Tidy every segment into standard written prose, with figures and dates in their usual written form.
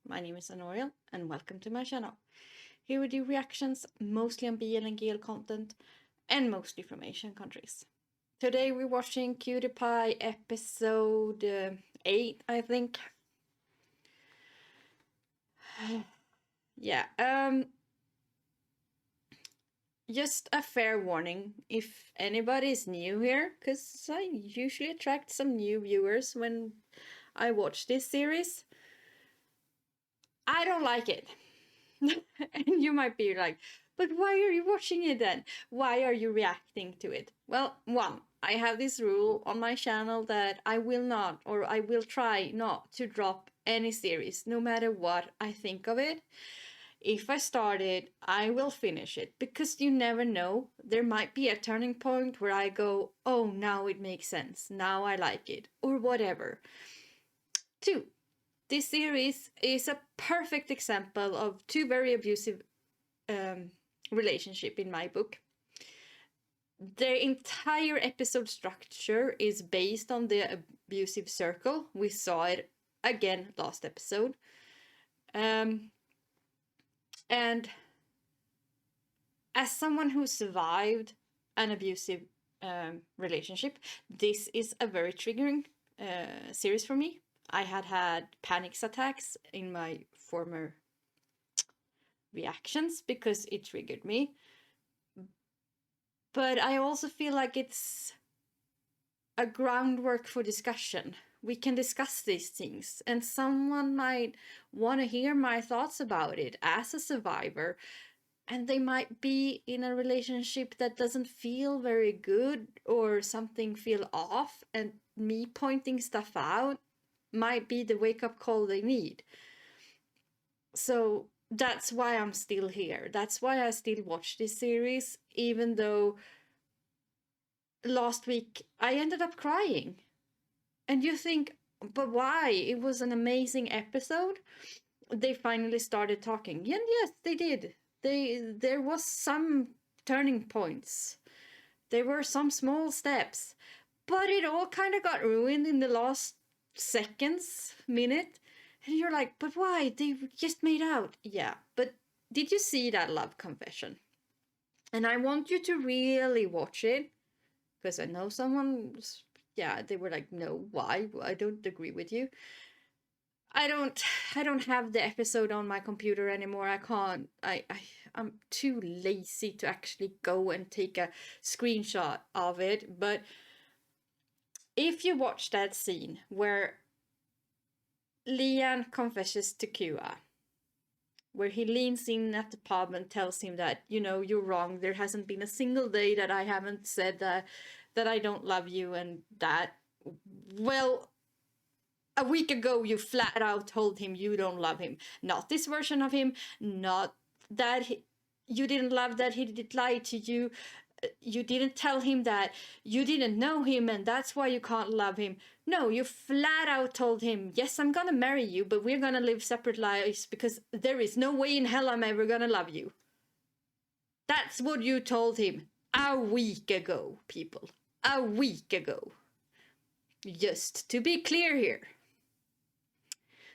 My name is Anoriell, and welcome to my channel. Here we do reactions, mostly on BL and GL content, and mostly from Asian countries. Today we're watching Cutie Pie episode 8, I think. Yeah, just a fair warning if anybody is new here, because I usually attract some new viewers when I watch this series. I don't like it. And you might be like, but why are you watching it then? Why are you reacting to it? Well, one, I have this rule on my channel that I will not, or I will try not to drop any series, no matter what I think of it. If I start it, I will finish it because you never know. There might be a turning point where I go, oh, now it makes sense. Now I like it, or whatever. Two, this series is a perfect example of two very abusive relationship in my book. The entire episode structure is based on the abusive circle. We saw it again last episode. And as someone who survived an abusive relationship, this is a very triggering series for me. I had panic attacks in my former reactions because it triggered me. But I also feel like it's a groundwork for discussion. We can discuss these things, and someone might want to hear my thoughts about it as a survivor, and they might be in a relationship that doesn't feel very good or something feel off, and me pointing stuff out might be the wake-up call they need. So that's why I'm still here. That's why I still watch this series, even though last week I ended up crying. And you think, but why? It was an amazing episode. They finally started talking. And yes, they did. There was some turning points. There were some small steps. But it all kind of got ruined in the last minute. And you're like, but why? They just made out. Yeah, but did you see that love confession? And I want you to really watch it. Because I know someone, yeah, they were like, no, why? I don't agree with you. I don't have the episode on my computer anymore. I can't. I'm too lazy to actually go and take a screenshot of it. But if you watch that scene where Lian confesses to Kua, where he leans in at the pub and tells him that, you're wrong. There hasn't been a single day that I haven't said that I don't love you, and that, well, a week ago you flat out told him you don't love him. Not this version of him, not that you didn't love that he did lie to you. You didn't tell him that you didn't know him and that's why you can't love him. No, you flat out told him, yes, I'm gonna marry you, but we're gonna live separate lives because there is no way in hell I'm ever gonna love you. That's what you told him a week ago, people. A week ago. Just to be clear here.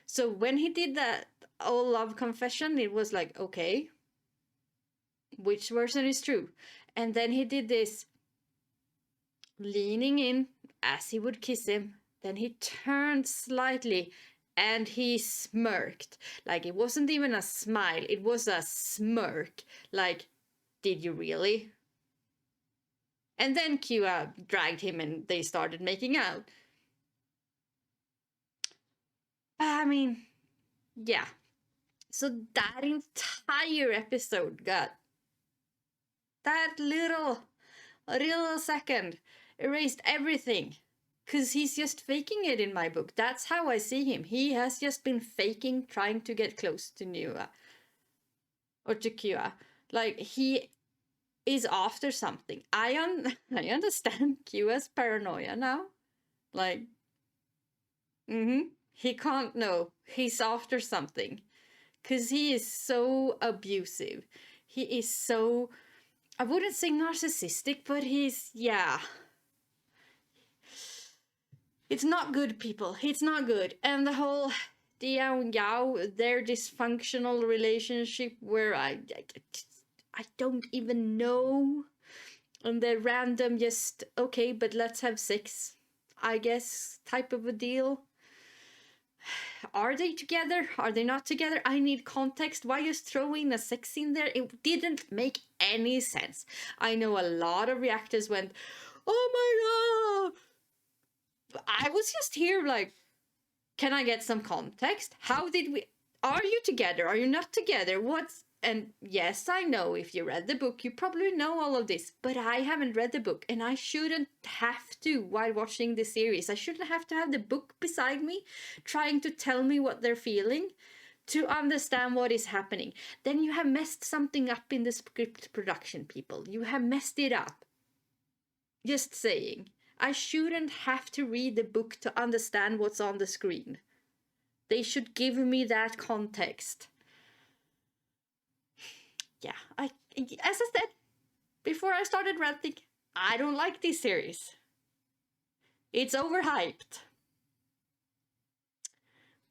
So when he did that all love confession, it was like, okay, which version is true? And then he did this leaning in as he would kiss him. Then he turned slightly and he smirked. Like it wasn't even a smile, it was a smirk. Like, did you really? And then Kua dragged him and they started making out. I mean, yeah. So that entire episode got that little second erased everything. Because he's just faking it in my book. That's how I see him. He has just been faking trying to get close to Nua. Or to Kua. Like, he is after something. I understand Kua's paranoia now. Like, he can't know. He's after something. Because he is so abusive. He is so, I wouldn't say narcissistic, but he's, yeah. It's not good, people. It's not good. And the whole Diao and Yao, their dysfunctional relationship where I don't even know. And the random just, okay, but let's have sex, I guess, type of a deal. Are they together? Are they not together? I need context. Why just throw in a sex scene there? It didn't make any sense. I know a lot of reactors went, oh my god! I was just here like, can I get some context? How did we... Are you together? Are you not together? What's... And yes, I know if you read the book, you probably know all of this, but I haven't read the book, and I shouldn't have to while watching the series. I shouldn't have to have the book beside me, trying to tell me what they're feeling to understand what is happening. Then you have messed something up in the script production, people. You have messed it up. Just saying. I shouldn't have to read the book to understand what's on the screen. They should give me that context. Yeah, as I said before I started ranting, I don't like this series. It's overhyped.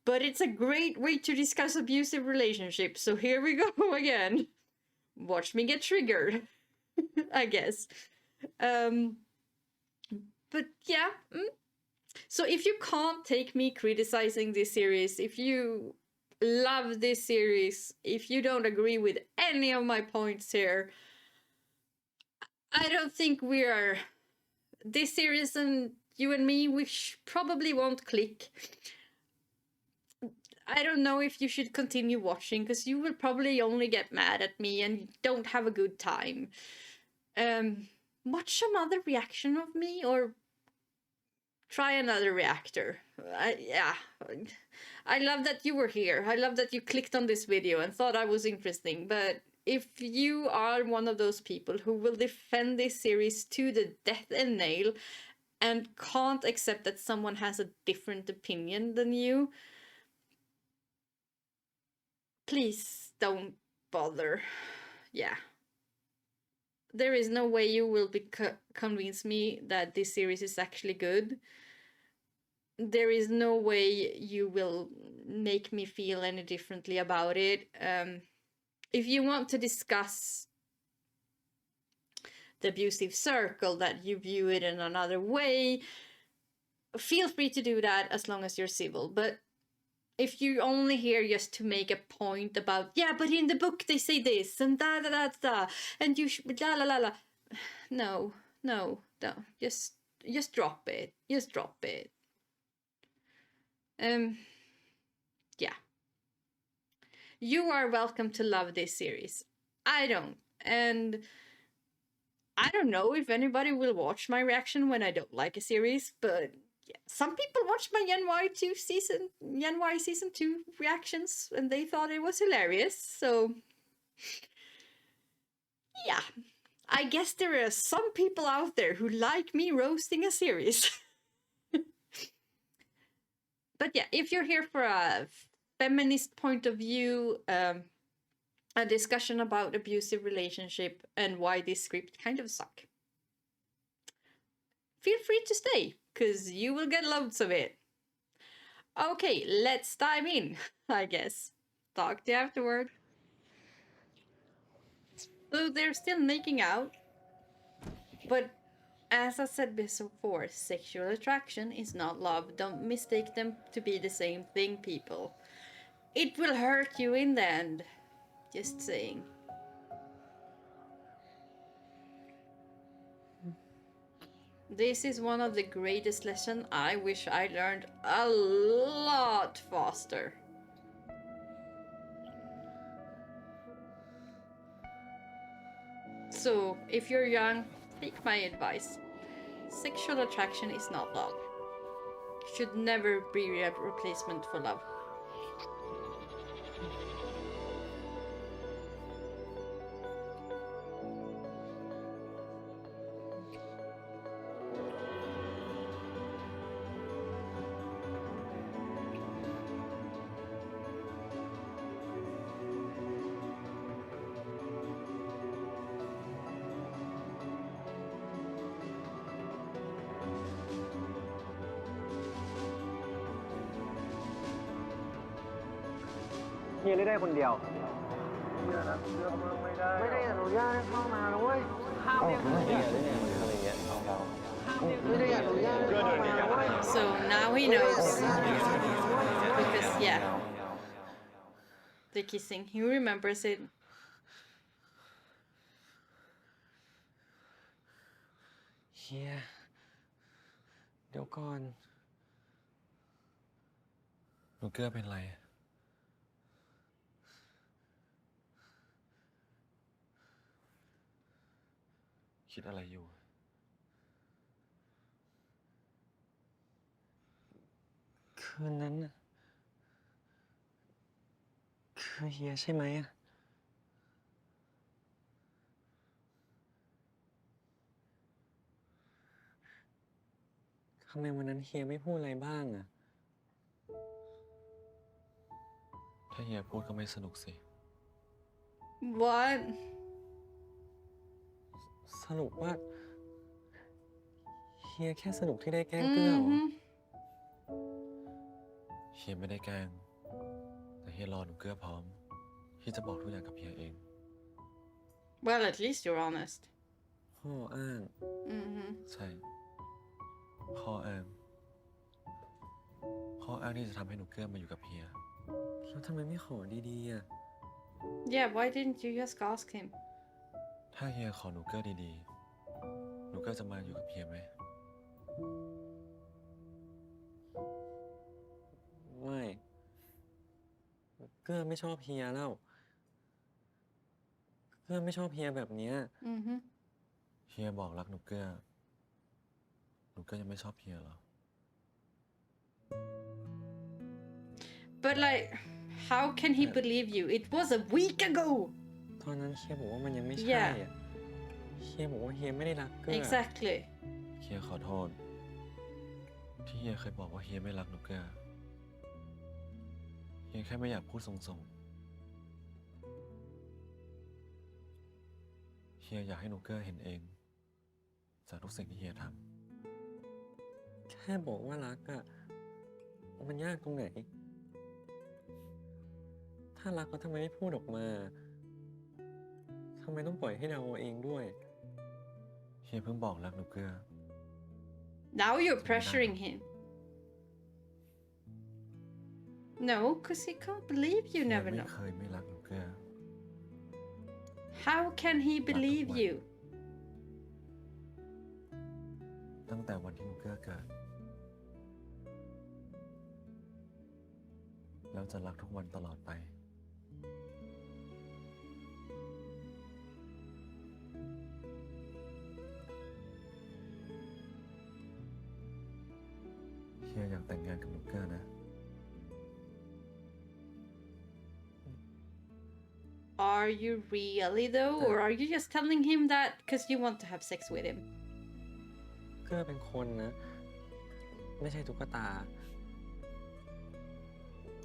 But it's a great way to discuss abusive relationships, so here we go again. Watch me get triggered, I guess. But yeah. So if you can't take me criticizing this series, if you love this series, if you don't agree with any of my points here, I don't think we are... This series and you and me, we probably won't click. I don't know if you should continue watching, because you will probably only get mad at me and don't have a good time. Watch some other reaction of me, or try another reactor. Yeah. I love that you were here. I love that you clicked on this video and thought I was interesting, but if you are one of those people who will defend this series to the death and nail and can't accept that someone has a different opinion than you, please don't bother. Yeah. There is no way you will convince me that this series is actually good. There is no way you will make me feel any differently about it. If you want to discuss the abusive circle, that you view it in another way, feel free to do that as long as you're civil. But if you're only here just to make a point about, yeah, but in the book they say this, and da da da da, and you la la la la. No, just drop it. Just drop it. Yeah. You are welcome to love this series. I don't. And I don't know if anybody will watch my reaction when I don't like a series, but yeah, some people watched my Yen season 2 reactions and they thought it was hilarious. So yeah, I guess there are some people out there who like me roasting a series. But yeah, if you're here for a feminist point of view, a discussion about abusive relationship and why this script kind of suck, feel free to stay, because you will get loads of it. Okay, let's dive in, I guess. Talk to you afterward. So they're still making out, but as I said before, sexual attraction is not love. Don't mistake them to be the same thing, people. It will hurt you in the end. Just saying. This is one of the greatest lessons I wish I learned a lot faster. So, if you're young, take my advice. Sexual attraction is not love. Should never be a replacement for love. ฮียได้คนเดียวเฮียนะเลือกเมืองไม่ได้ ไม่ได้อนุญาตให้เข้ามานะเว้ยห้ามเรียกเฮียได้ไงอะไรเงี้ยไม่ได้อนุญาตให้เข้ามานะเว้ย So now he knows because yeah, the kissing. He remembers it. เฮียเดี๋ยวก่อนหนูเกลือเป็นไรคิดอะไรอยู่คืนนั้นน่ะคือเฮียใช่ไหมอะทำไมวันนั้นเฮียไม่พูดอะไรบ้างอะถ้าเฮียพูดก็ไม่สนุกสิ What? สรุปว่าเฮียแค่สนุกที่ได้แกล้งเกลือเหรอ เฮียไม่ได้แกล้งแต่เฮียรอหนูเกลือพร้อมที่จะบอกทุกอย่างกับเฮียเอง Well, at least you're honest. ข้ออ้างใช่ข้ออ้างที่จะทำให้หนูเกลือมาอยู่กับเฮียแล้วทำไมไม่ขอดีๆอ่ะ Yeah, why didn't you just ask him? ถ้าเฮียขอหนูเกลือดีๆหนูเกลือจะมาอยู่กับเฮียไหมไม่เกลือไม่ชอบเฮียแล้วเกลือไม่ชอบเฮียแบบเนี้ยเฮียบอกรักหนูเกลือยังไม่ชอบเฮียเหรอ But like, how can he believe you? It was a week ago. ตอนนั้นเฮียบอกว่ามันยังไม่ใช่ Yeah. อะเฮียบอกว่าเฮียไม่ได้รักเกลือ Exactly. เฮียขอโทษที่เฮียเคยบอกว่าเฮียไม่รักหนูเกลือเฮียแค่ไม่อยากพูดส่งๆเฮียอยากให้หนูเกลือเห็นเองจากทุกสิ่งที่เฮียทำแค่บอกว่ารักอะมันยากตรงไหนถ้ารักก็ทำไมไม่พูดออกมาทำไมต้องปล่อยให้เราเอาเองด้วยเฮียเพิ่งบอกรักหนูเกลือ Now you're pressuring him. No, because he can't believe you เฮีย never ไม่ know. เคยไม่รักหนูเกลือ How can he believe you? ตั้งแต่วันที่หนูเกลือเกิดแล้วจะรักทุกวันตลอดไปเฮียอยากแต่งงานกับหนูเกลือนะ Are you really though? Or are you just telling him that because you want to have sex with him? เกลือเป็นคนนะไม่ใช่ตุ๊กตา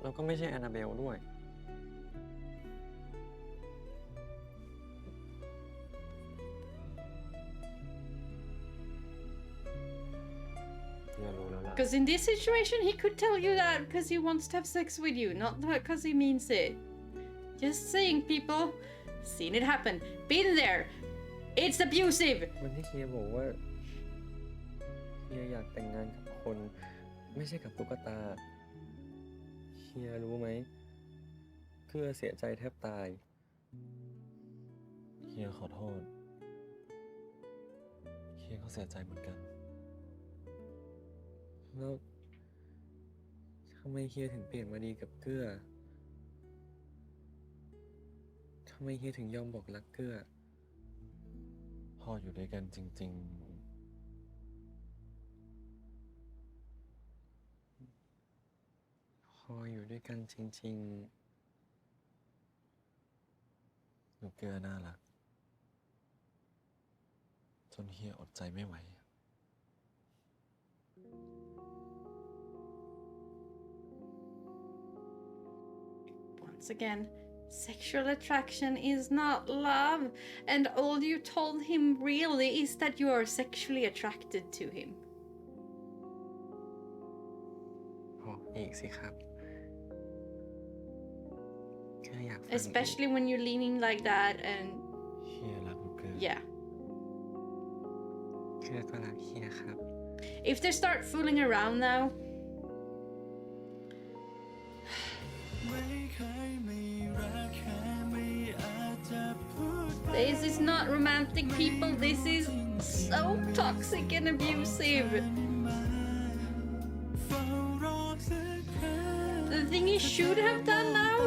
แล้วก็ไม่ใช่แอนนาเบลด้วยBecause in this situation, he could tell you that because he wants to have sex with you, not because he means it. Just saying, people. Seen it happen. Been there. It's abusive. วันที่เฮียบอกว่าเฮียอยากแต่งงานกับคนไม่ใช่กับตุ๊กตาเฮียรู้ไหมเกลือเสียใจแทบตายเฮียขอโทษเฮียก็เสียใจเหมือนกันแล้วทำไมเฮียถึงเปลี่ยนมาดีกับเกลือทำไมเฮียถึงยอมบอกรักเกลือพออยู่ด้วยกันจริงๆพออยู่ด้วยกันจริงๆหนูเกลือน่ารักจนเฮียอดใจไม่ไหวOnce again, sexual attraction is not love, and all you told him really is that you are sexually attracted to him. บอกอีกสิครับ ชื่ออยากฟัง especially when you're leaning like that and เฮียรักหนูเกิน yeah. เชื่อก็รักเฮียครับ If they start fooling around now, this is not romantic, people. This is so toxic and abusive. The thing he should have done now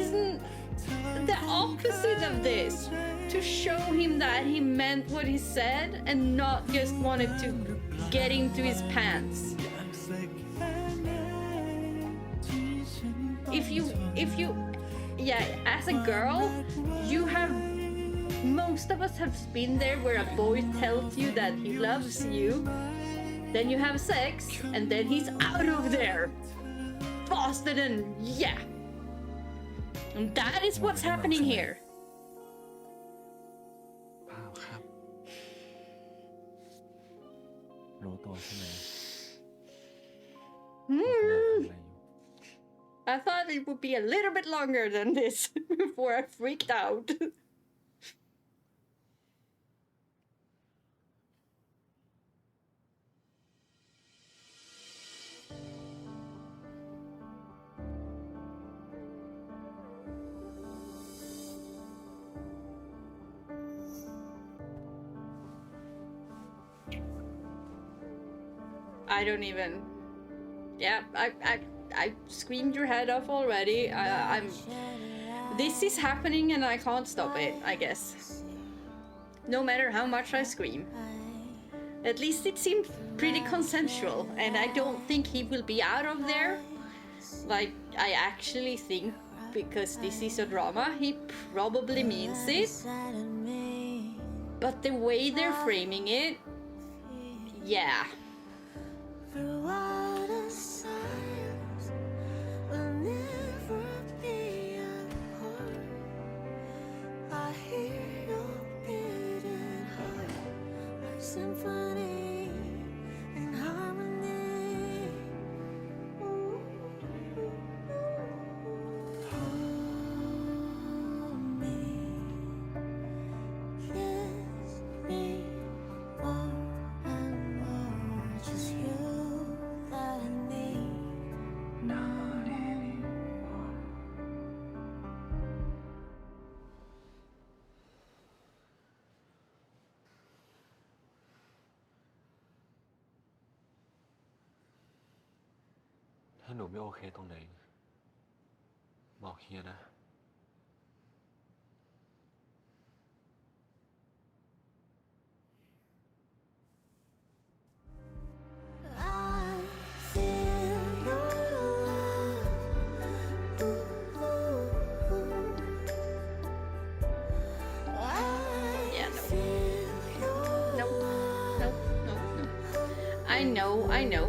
isn't the opposite of this. To show him that he meant what he said and not just wanted to get into his pants. If you, yeah, as a girl, you have, most of us have been there where a boy tells you that he loves you, then you have sex, and then he's out of there. Faster than, yeah. And that is what's happening here. เปล่าครับรู้ตัวใช่ไหม Hmm. I thought it would be a little bit longer than this before I freaked out. I don't even. Yeah, I screamed your head off already. I'm. This is happening and I can't stop it, I guess. No matter how much I scream. At least it seemed pretty consensual, and I don't think he will be out of there. Like, I actually think, because this is a drama, he probably means it. But the way they're framing it, yeah.ถ้าหนูไม่โอเคตรงไหนบอกเฮียนะ I know.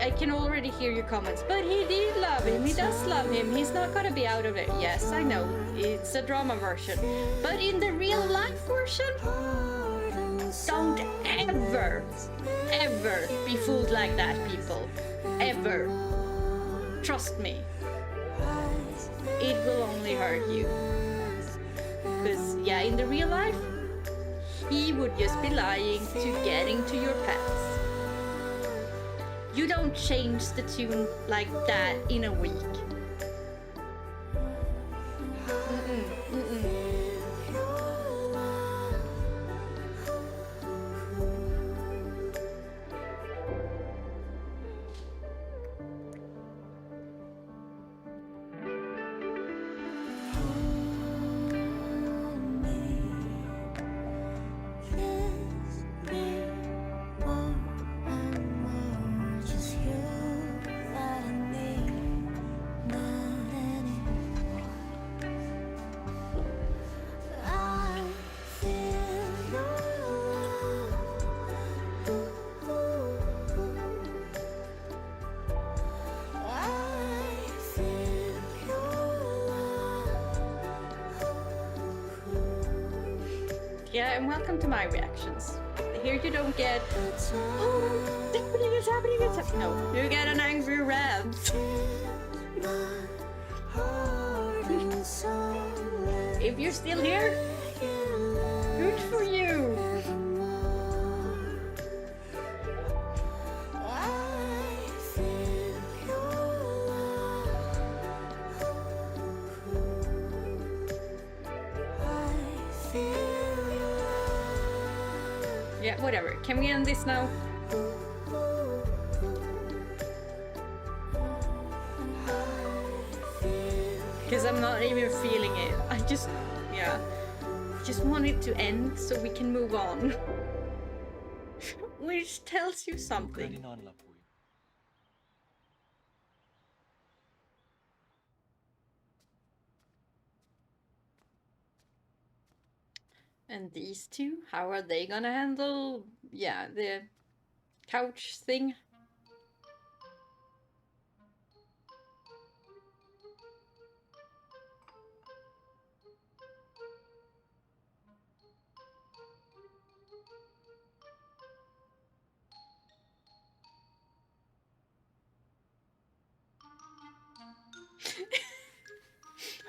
I can already hear your comments, but he did love him. He does love him. He's not gonna be out of it. Yes, I know. It's a drama version. But in the real life version, don't ever be fooled like that, people. Ever. Trust me. It will only hurt you. Because, yeah, in the real life, he would just be lying to get into your pants. You don't change the tune like that in a week. Yeah, and welcome to my reactions. Here you don't get, oh, it's happening. No, you get an angry rant. babe, you're still here? Good for you. Yeah, whatever. Can we end this now? Because I'm not even feeling it. I just want it to end so we can move on. Which tells you เพื่อน something. ที่นอนหลับปุ๋ย And these two, how are they gonna handle, yeah, the couch thing?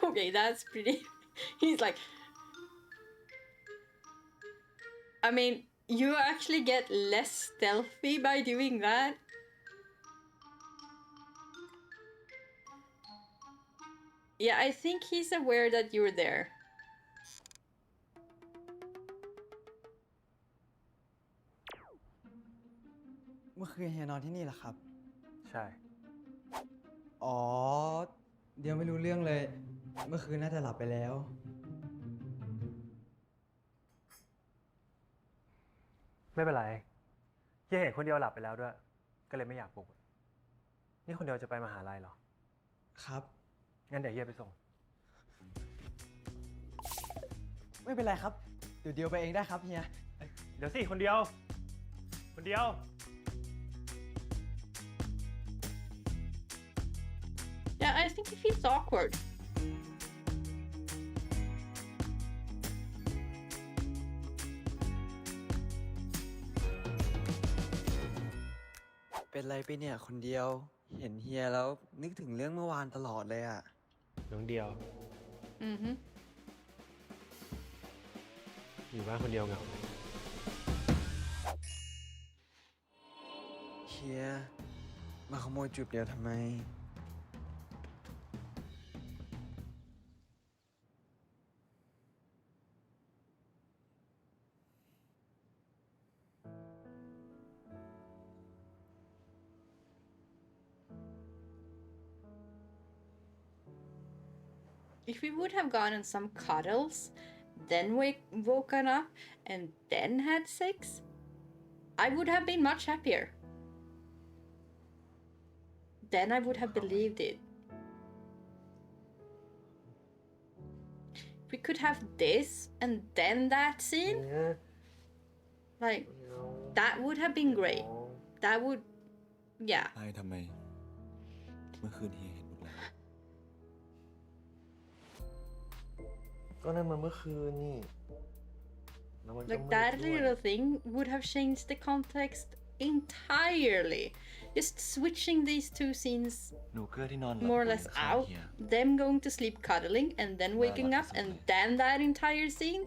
Okay, that's pretty. He's like, I mean, you actually get less stealthy by doing that. Yeah, I think he's aware that you're there. เมื่อคืนเฮียนอนที่นี่เหรอครับ ใช่ อ๋อ เดี๋ยวไม่รู้เรื่องเลย เมื่อคืนน่าจะหลับไปแล้ว ไม่เป็นไรเฮียเห็นคนเดียวหลับไปแล้วด้วย ก็เลยไม่อยากปลุก นี่คนเดียวจะไปมหาลัยเหรอ ครับ งั้นเดี๋ยวเฮียไปส่ง ไม่เป็นไรครับ เดี๋ยวไปเองได้ครับเฮีย เดี๋ยวสิคนเดียว คนเดียว Yeah, I think he feels awkward.เป็นไรไปเนี่ยคนเดียว เห็นเฮียแล้วนึกถึงเรื่องเมื่อวานตลอดเลยอะ น้องเดียว Mm-hmm. อยู่บ้านคนเดียวเหงาไหม เฮีย มาขโมยจูบเดียวทำไม If we would have gotten some cuddles, then woken up, and then had sex, I would have been much happier. Then I would have believed it. If we could have this and then that scene, like, that would have been great. That would, yeah. ตายทำไม เมื่อคืนเฮียเห็นหมดแล้ว ก็นั่นมันเมื่อคืนนี่แล้วมันก็ Like มืด that ด้วย little thing would have changed the context entirely. Just switching these two scenes หนูเกลือที่นอนหลับ more or ปุ๋ย less ข้าง out, เฮีย them going to sleep cuddling and then waking up and then that entire scene,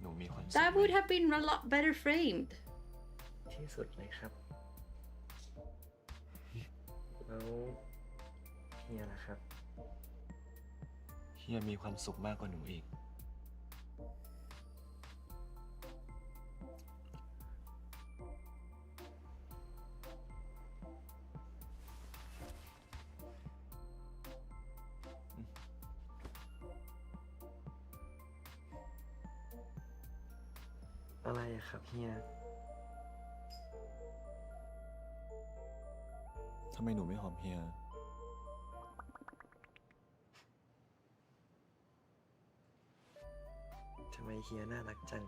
หนูมีความสุข that would have been a lot better framed. ที่สุดเลยครับ แล้วเฮียนะครับ เฮียมีความสุขมากกว่าหนูอีก อะไรอะครับเฮีย ทำไมหนูไม่หอมเฮีย ทำไมเฮียน่ารักจัง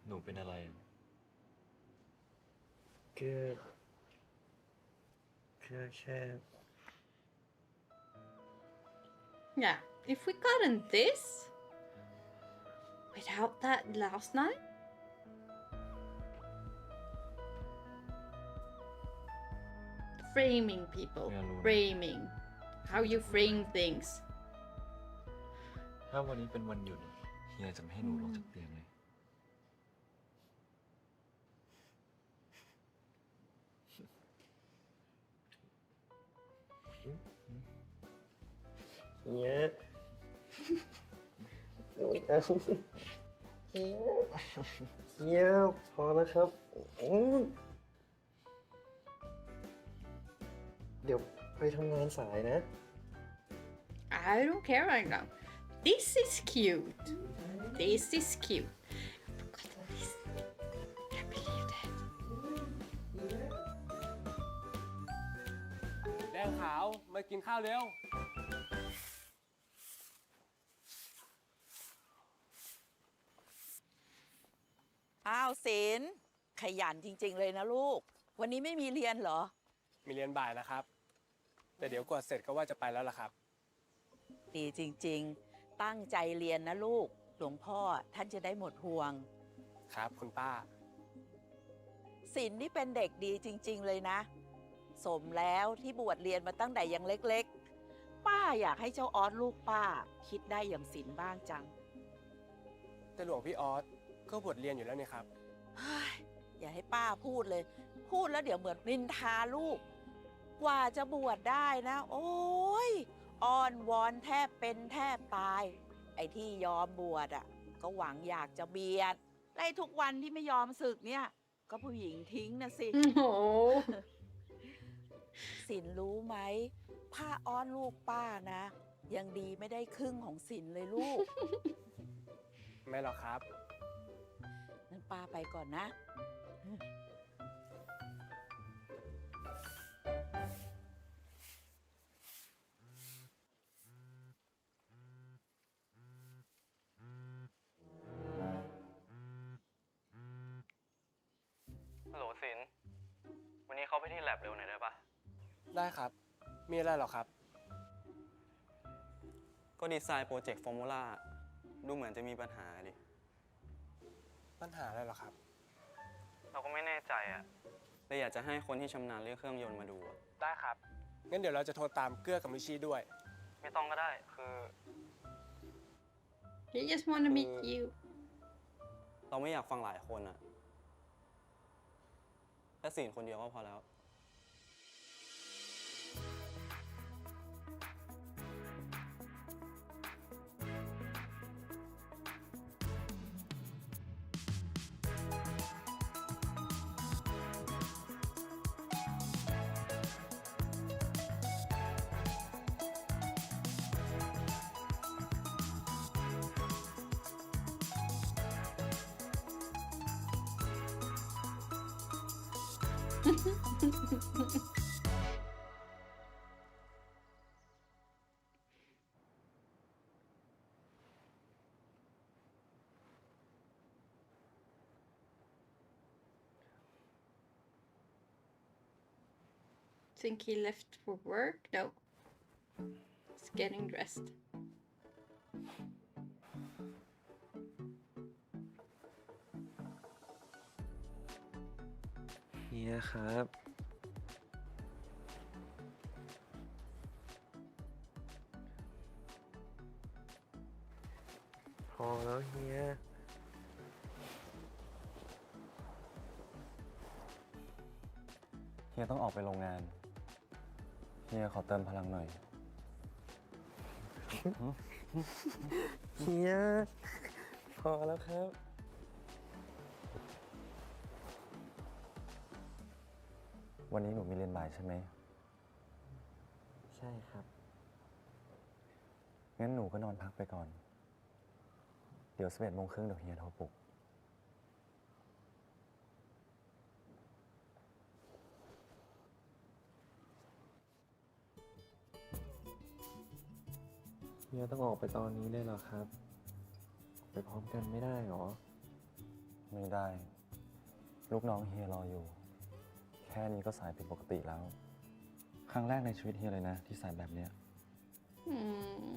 หนูเป็นอะไร คือ คือแค่ Yeah, if we gotten this without that last night, framing people, framing, how you frame things. ถ้าวันนี้เป็นวันหยุดเฮียจะไม่ให้หนูลงจากเตียงเลย เฮียหนูเอาเฮียพอแล้วครับเดี๋ยวไปทำงานสายนะ I don't care right now. This is cute. This is cute. I forgot this. Can't believe that. แดงขาวมากินข้าวเร็ว อ้าวศิลป์ขยันจริง ๆ เลยนะลูก วันนี้ไม่มีเรียนเหรอ มีเรียนบ่ายนะครับ แต่เดี๋ยวกวดเสร็จก็ว่าจะไปแล้วล่ะครับ ดีจริง ๆ ตั้งใจเรียนนะลูก หลวงพ่อท่านจะได้หมดห่วง ครับคุณป้า ศิลป์นี่เป็นเด็กดีจริง ๆ เลยนะ สมแล้วที่บวชเรียนมาตั้งแต่ยังเล็กๆ ป้าอยากให้เจ้าออสลูกป้า คิดได้อย่างศิลป์บ้างจัง แต่หลวงพี่ออสก็บวชเรียนอยู่แล้วนี่ครับ เฮ้ยอย่าให้ป้าพูดเลย พูดแล้วเดี๋ยวเหมือนนินทาลูก กว่าจะบวชได้นะ โอ้ยอ้อนวอนแทบเป็นแทบตาย ไอ้ที่ยอมบวชอ่ะ ก็หวังอยากจะเบียดไล่ทุกวันที่ไม่ยอมสึกเนี่ย ก็ผู้หญิงทิ้งนะสิ Oh. สินรู้ไหมผ้าอ้อนลูกป้านะ ยังดีไม่ได้ครึ่งของสินเลยลูก ไม่หรอกครับ งั้นป้าไปก่อนนะ ฮัลโหลศิลป์วันนี้เขาไปที่แลบเร็วหน่อยได้ปะ ได้ครับ มีอะไรหรอครับ ก็ดีไซน์โปรเจกต์ฟอร์มูล่าดูเหมือนจะมีปัญหาดิ ปัญหาอะไรหรอครับ เราก็ไม่แน่ใจอะเลยอยากจะให้คนที่ชำนาญเรื่องเครื่องยนต์มาดูอะ ได้ครับ งั้นเดี๋ยวเราจะโทรตามเกื้อกับลิชี่ด้วย ไม่ต้องก็ได้คือ He just want to meet you. เราไม่อยากฟังหลายคนอะแค่ศิลป์คนเดียวก็พอแล้ว Think he left for work? No. He's getting dressed. เฮียครับ พอแล้วเฮีย เฮียต้องออกไปโรงงาน เฮียขอเติมพลังหน่อย เฮีย พอแล้วครับ วันนี้หนูมีเรียนบ่ายใช่ไหม ใช่ครับ งั้นหนูก็นอนพักไปก่อน เดี๋ยว11:30เดี๋ยวเฮียโทรปลุก เฮียต้องออกไปตอนนี้เลยเหรอครับ ไปพร้อมกันไม่ได้หรอ ไม่ได้ ลูกน้องเฮียรออยู่ แค่นี้ก็สายผิดปกติแล้ว รั้งแรกในชีวิตเฮียเลยนะที่สายแบบเนี้ย Hmm.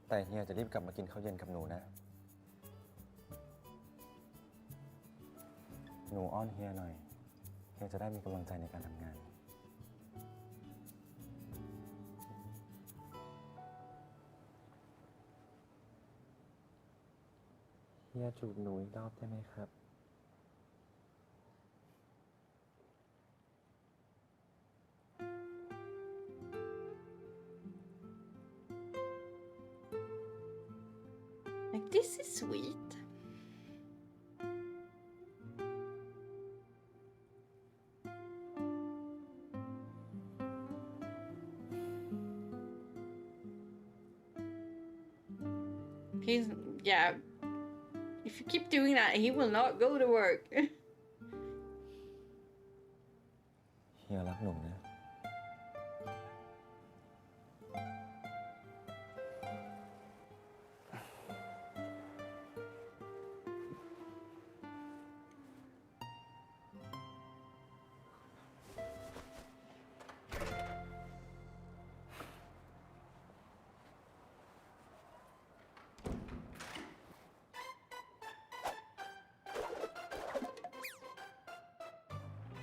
แต่เฮียจะรีบกลับมากินข้าวเย็นกับหนูนะ หนูอ้อนเฮียหน่อย เฮียจะได้มีกำลังใจในการทำงาน เฮียจูบหนูอีกรอบได้ไหมครับ Like, this is sweet. He's, yeah. If you keep doing that, he will not go to work. เฮียรักหนูนะ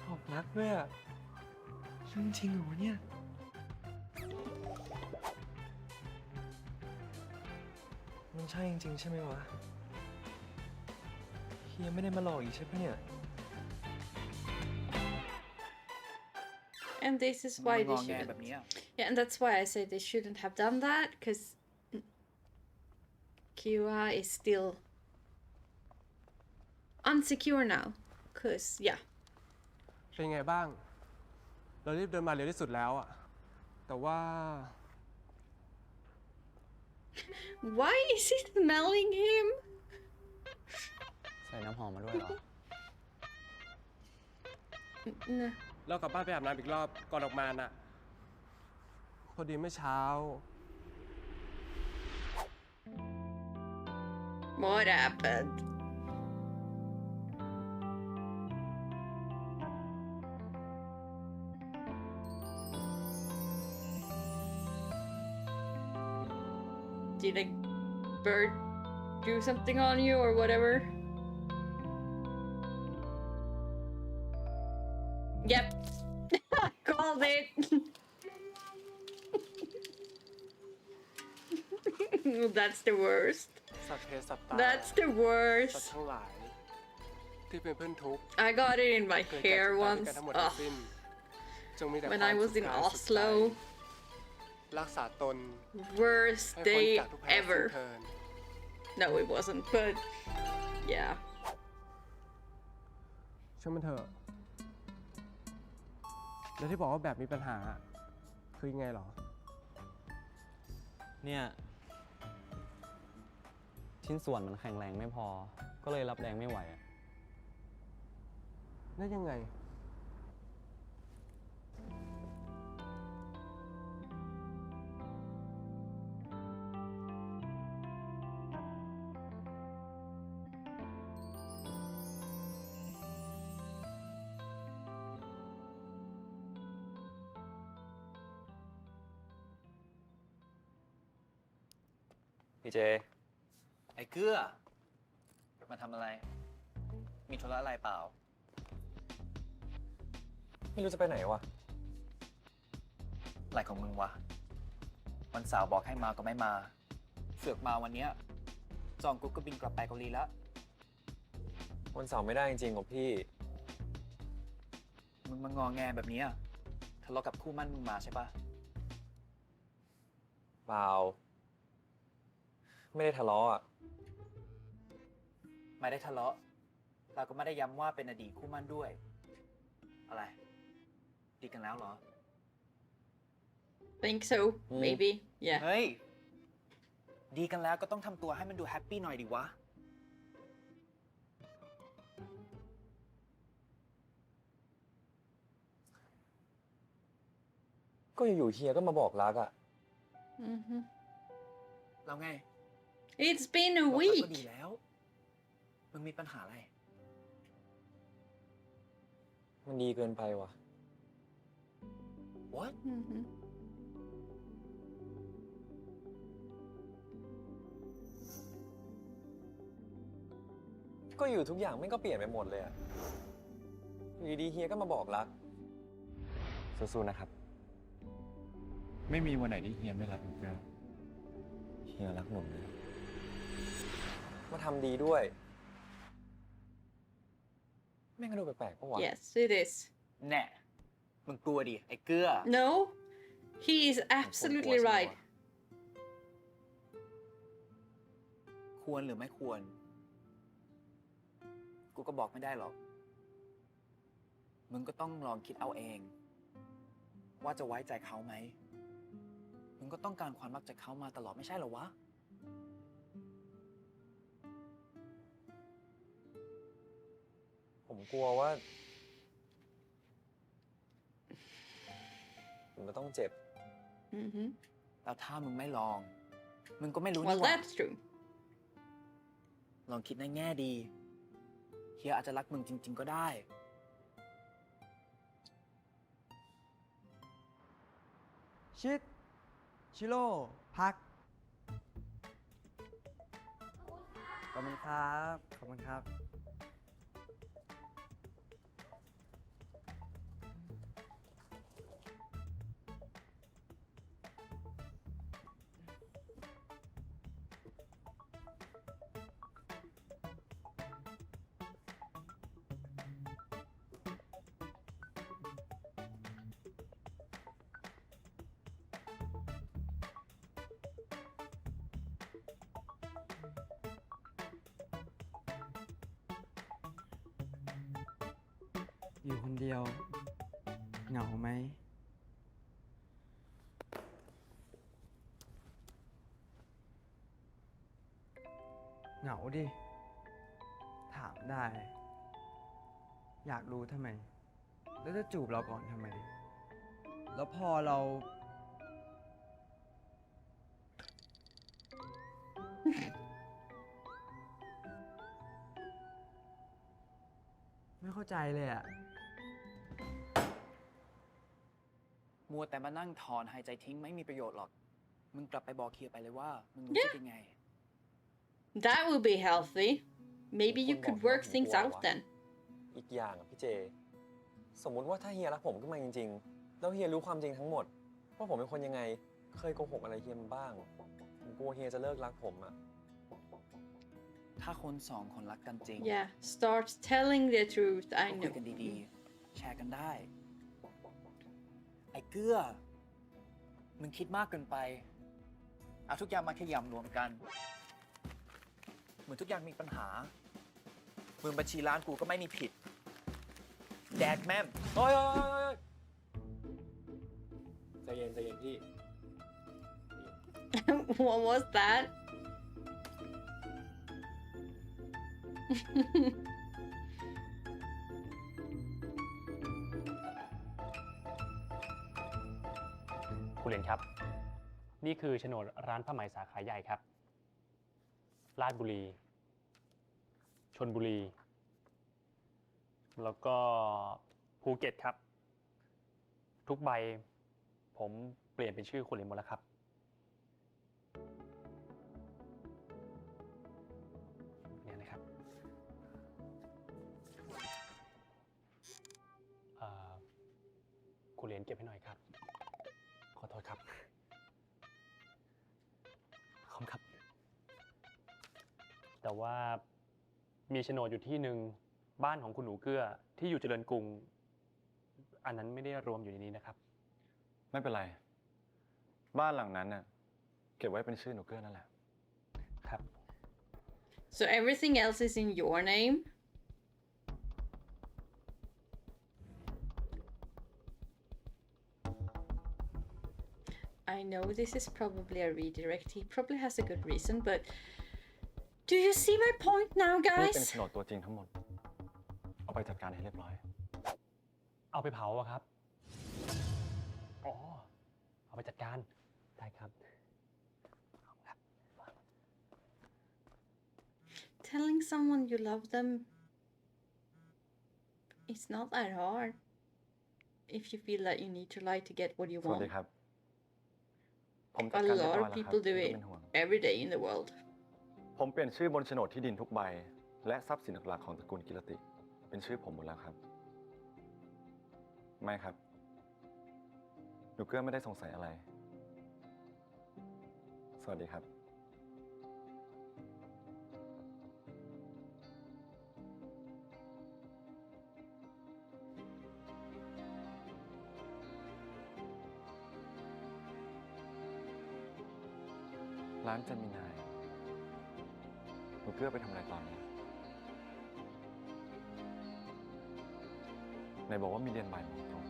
บอกรักด้วยอะเรื่องจริงเหรอวะเนี่ย มันใช่จริงๆใช่ไหมวะ เฮียไม่ได้มาหลอกอีกใช่ปะเนี่ย And this is why มันง they อแง shouldn't. แบบนี้ Yeah, and that's why I say they shouldn't have done that, because Kira is still unsecure now. Because, yeah. เป็นไงบ้าง เรารีบเดินมาเร็วที่สุดแล้วอะแต่ว่า Why is he smelling him? ใส่น้ำหอมมาด้วยเหรอ No. เรากลับบ้านไปอาบน้ำอีกรอบก่อนออกมาน่ะ พอดีเมื่อเช้า What happened? Did a bird do something on you or whatever? Yep. Called it. That's the worst. สัตว์เพศสัตว์ตาย That's the สัตว์ worst. ทั้งหลาย ที่เป็นเพื่อนทุกข์ I got it in my เกิดจาก hair การด้วย once. กันทั้งหมดทั้ง Ugh. สิ้นจงมีแต่ค When วาม I was สุข in กายสุขใจ Oslo. รักษาตน Worst ให้พ้น day จากทุกแผลสิ้น ever. เทิน No, it wasn't, but yeah. ช่างมันเถอะ แล้วที่บอกว่าแบบมีปัญหา คือยังไงเหรอ เนี่ย ชิ้นส่วนมันแข็งแรงไม่พอ ก็เลยรับแรงไม่ไหวอะ นั่นยังไง พี่เจ ไอ้เกื้อมาทำอะไร มีธุระอะไรเปล่า ไม่รู้จะไปไหนวะ อะไรของมึงวะ วันเสาร์บอกให้มาก็ไม่มา เสือกมาวันเนี้ยจองกุ๊กก็บินกลับไปเกาหลีแล้ว วันเสาร์ไม่ได้จริงๆของพี่ มึงมางอแงแบบเนี้ยทะเลาะกับคู่มั่นมึงมาใช่ปะ เปล่า ไม่ได้ทะเลาะอ่ะ ไม่ได้ทะเลาะ เราก็ไม่ได้ย้ำว่าเป็นอดีตคู่มั่นด้วย อะไร ดีกันแล้วเหรอ Think so, maybe. Yeah. เฮ้ย ดีกันแล้วก็ต้องทำตัวให้มันดูแฮปปี้หน่อยดิวะ ก็อยู่ๆเฮียก็มาบอกรักอ่ะ Mm-hmm. แล้วไง It's been a บอกแล้วก็ดี week. แล้ว มึงมีปัญหาอะไร มันดีเกินไปว่ะ what Mm-hmm. ก็อยู่ทุกอย่างไม่งก็เปลี่ยนไปหมดเลยอะอยู่ดีๆเฮียก็มาบอกรัก สู้ๆนะครับ ไม่มีวันไหนที่เฮียไม่รักหนูแล้ว เฮียรักหนูนะ มาทำดีด้วย แม่งก็ดูแปลกๆปะวะ Yes, it is. แน่มึงกลัวดิ ไอ้เกลือ No, he is absolutely right. ควรหรือไม่ควร กูก็บอกไม่ได้หรอก มึงก็ต้องลองคิดเอาเอง ว่าจะไว้ใจเขาไหม มึงก็ต้องการความรักจากเขามาตลอดไม่ใช่เหรอวะ ผมกลัวว่าผมจะต้องเจ็บ Mm-hmm. แล้วถ้ามึงไม่ลอง มึงก็ไม่รู้ Well, นี่หว่า that's true. ลองคิดในแง่ดี เฮียอาจจะรักมึงจริง ๆ ก็ได้ ชิด ชิโร่ พัก ขอบคุณครับ ขอบคุณครับ อยู่คนเดียว เหงาไหม เหงาดิ ถามได้ อยากรู้ทำไม แล้วจะจูบเราก่อนทำไม แล้วพอเรา ไม่เข้าใจเลยอ่ะ มัวแต่มานั่งถอนหายใจทิ้งไม่มีประโยชน์หรอก มึงกลับไปบอกเฮียไปเลยว่า มึงรู้สึกยังไง That would be healthy. Maybe you could work things out then. อีกอย่างอะพี่เจ สมมุติว่าถ้าเฮียรักผมขึ้นมาจริงๆ แล้วเฮียรู้ความจริงทั้งหมด ว่าผมเป็นคนยังไง เคยโกหกอะไรเฮียมาบ้าง ผมกลัวเฮียจะเลิกรักผมอะ ถ้าคนสองคนรักกันจริง Yeah, start telling the truth. ก็ I คุย know. กันดีๆ แชร์กันได้ ไอ้เกื้อ มึงคิดมากเกินไปเอาทุกอย่างมาขยำรวมกัน เหมือนทุกอย่างมีปัญหา มึงบัญชีร้านกูก็ไม่มีผิด แดกแม่ม เฮ้ยใจเย็นใจเย็นพี่ What was that? คุณเหรียญครับ นี่คือโฉนดร้านผ้าไหมสาขาใหญ่ครับ ราชบุรี ชลบุรี แล้วก็ภูเก็ตครับ ทุกใบผมเปลี่ยนเป็นชื่อคุณเหรียญหมดแล้วครับ เนี่ยนะครับคุณเหรียญเก็บให้หน่อยครับ ขอโทษครับ ขอบคุณครับ แต่ว่ามีโฉนดอยู่ที่หนึ่งบ้านของคุณหนูเกื้อที่อยู่เจริญกรุง อันนั้นไม่ได้รวมอยู่ในนี้นะครับ ไม่เป็นไร บ้านหลังนั้นน่ะเก็บไว้เป็นชื่อหนูเกื้อนั่นแหละ ครับ So everything else is in your name? I know this is probably a redirect. He probably has a good reason, but do you see my point now, นี่เป็น guys? โฉนดตัวจริงทั้งหมด เอาไปจัดการให้เรียบร้อย เอาไปเผาอะครับ อ๋อ เอาไปจัดการ ได้ครับ Telling someone you love them, it's not that hard. if you feel that you need to lie to get what you สวัส want. ดีครับ ผมจัด A การเรียบ lot ร้อย of แล้วครับ people ไม่ do ต้อง it เป็นห่วง every day in the world. ผมเปลี่ยนชื่อบนโฉนดที่ดินทุกใบ และทรัพย์สินหลักๆของตระกูลกิรติ เป็นชื่อผมหมดแล้วครับ ไม่ครับ หนูเกื้อไม่ได้สงสัยอะไร สวัสดีครับ ร้านจันมินาย หนูเกื้อไปทำอะไรตอนนี้ไหนบอกว่ามีเรียนบ่ายโมงตรง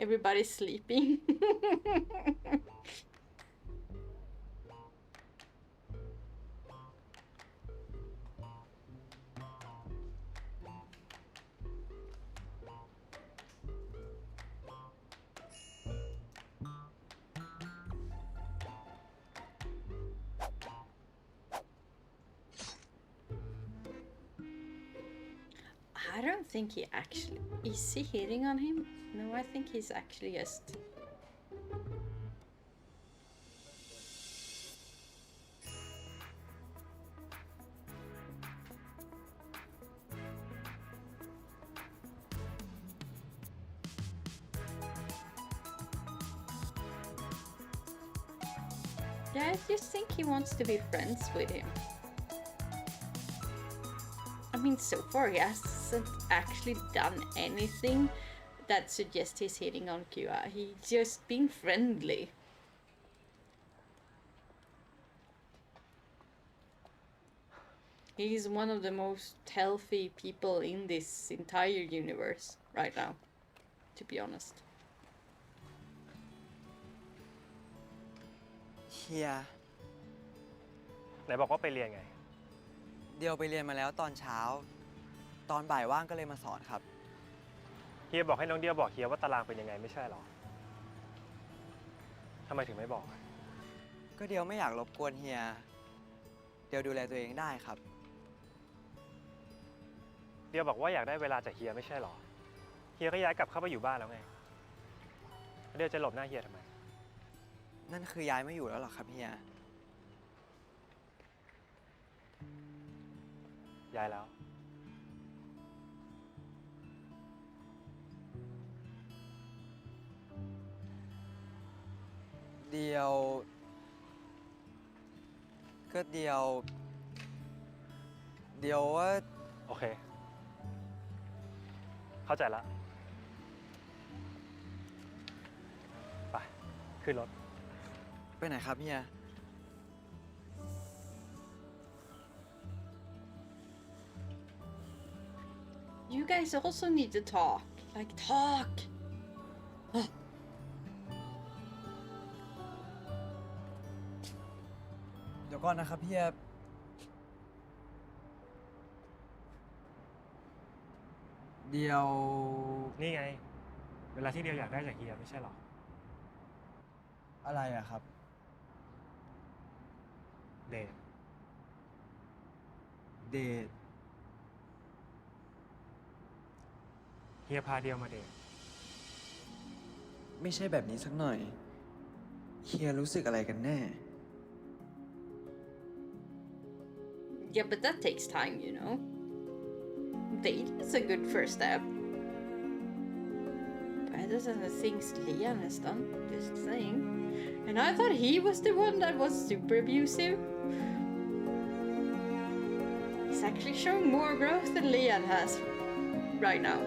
Everybody's sleeping. I don't think he actually... Is he hitting on him? No, I think he's actually just... Yeah, I just think he wants to be friends with him. I mean, so far he hasn't actually done anything that suggests he's hitting on Kua. He's just been friendly. He's one of the most healthy people in this entire universe right now, to be honest. เฮีย ไหนบอกว่าไปเรียนไง เดียวไปเรียนมาแล้วตอนเช้า ตอนบ่ายว่างก็เลยมาสอนครับ เฮียบอกให้น้องเดียวบอกเฮียว่าตารางเป็นยังไงไม่ใช่หรอทำไมถึงไม่บอก ก็เดียวไม่อยากรบกวนเฮีย เดียวดูแลตัวเองได้ครับ เดียวบอกว่าอยากได้เวลาจากเฮียไม่ใช่หรอ เฮียก็ย้ายกลับเข้าไปอยู่บ้านแล้วไง เดียวจะหลบหน้าเฮียทำไม นั่นคือย้ายไม่อยู่แล้วหรอครับเฮีย ย้ายแล้ว เดียวก็เดียวว่า โอเค เข้าใจแล้วไป ขึ้นรถ ไปไหนครับเฮีย You guys also need to talk. Like, talk! เดี๋ยวก่อนนะครับเฮีย เดียว นี่ไง เวลาที่เดียวอยากได้จากเฮียไม่ใช่หรอ อะไรอะครับ เดท เดท เฮียพาเดียวมาเดท ไม่ใช่แบบนี้สักหน่อย เฮียรู้สึกอะไรกันแน่ Yeah, but that takes time, you know. Date is a good first step. Better than the things Liam has done, just saying. And I thought he was the one that was super abusive. He's actually showing more growth than Liam has right now.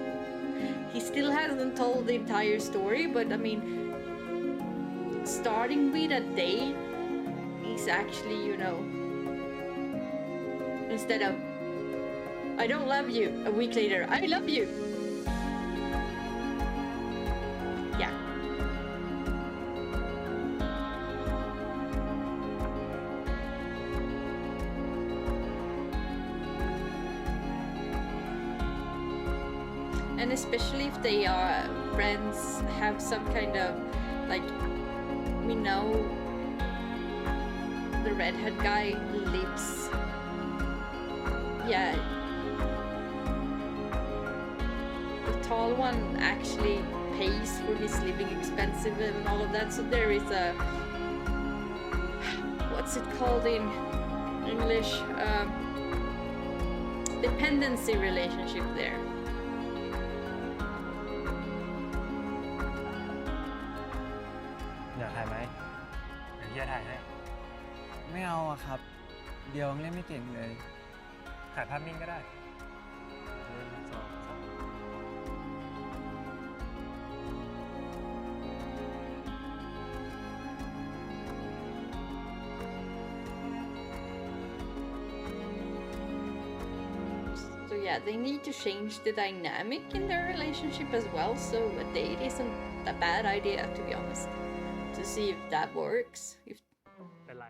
He still hasn't told the entire story, but I mean, starting with a date is actually, you know, instead of I don't love you, a week later, I love you. Yeah. especially if they are friends, have some kind of like, we know the redhead guy lives, yeah, the tall one actually pays for his living expenses and all of that, so there is a, what's it called in English, dependency relationship there. อยากถ่ายไหมเดี๋ยวเฮียถ่ายให้ ไม่เอาอะครับ เดี๋ยวยังเล่นไม่เก่งเลย ถ่ายภาพนิ่งก็ได้1 2 So yeah, they need to change the dynamic in their relationship as well, so a date isn't a bad idea, to be honest, to see if that works. If เป็นไร